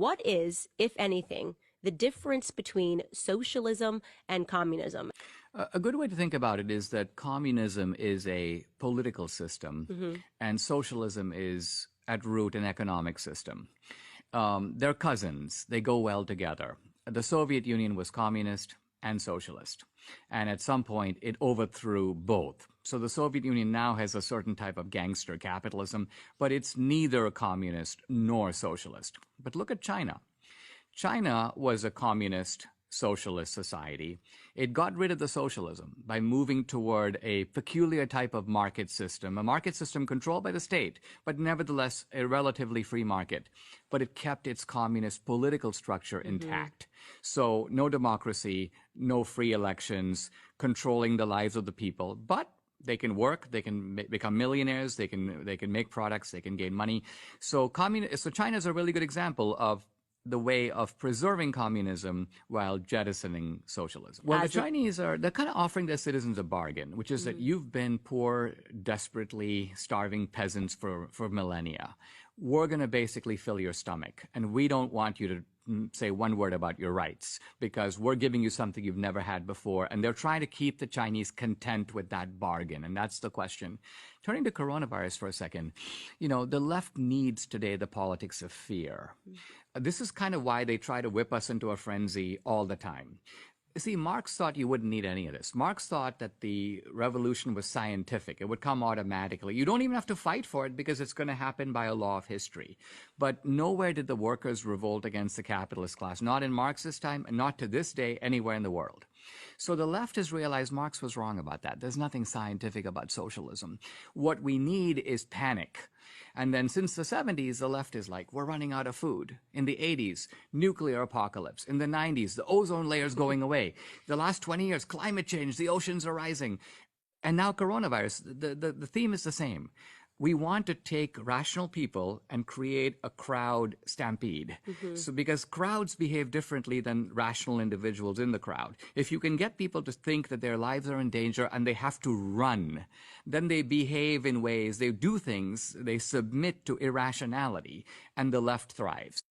What is, if anything, the difference between socialism and communism? A good way to think about it is that communism is a political system, and socialism is, at root, an economic system. They're cousins. They go well together. The Soviet Union was communist and socialist, and at some point it overthrew both. So the Soviet Union now has a certain type of gangster capitalism, but it's neither communist nor socialist. But look at China. China was a communist socialist society. It got rid of the socialism by moving toward a peculiar type of market system, a market system controlled by the state, but nevertheless a relatively free market. But it kept its communist political structure intact. So no democracy, no free elections, controlling the lives of the people, but they can work, they can become millionaires, they can make products, they can gain money. So China is a really good example of the way of preserving communism while jettisoning socialism. Well, the Chinese they're kind of offering their citizens a bargain, which is that you've been poor, desperately starving peasants for millennia. We're going to basically fill your stomach, and we don't want you to say one word about your rights because we're giving you something you've never had before. And they're trying to keep the Chinese content with that bargain. And that's the question. Turning to coronavirus for a second, the left needs today the politics of fear. This is kind of why they try to whip us into a frenzy all the time. See, Marx thought you wouldn't need any of this. Marx thought that the revolution was scientific. It would come automatically. You don't even have to fight for it because it's going to happen by a law of history. But nowhere did the workers revolt against the capitalist class, not in Marx's time, and not to this day anywhere in the world. So the left has realized Marx was wrong about that. There's nothing scientific about socialism. What we need is panic. And then since the 70s, the left is like, we're running out of food. In the 80s, nuclear apocalypse. In the 90s, the ozone layer's going away. The last 20 years, climate change, the oceans are rising. And now coronavirus, the theme is the same. We want to take rational people and create a crowd stampede. So because crowds behave differently than rational individuals in the crowd. If you can get people to think that their lives are in danger and they have to run, then they behave in ways, they do things, they submit to irrationality, and the left thrives.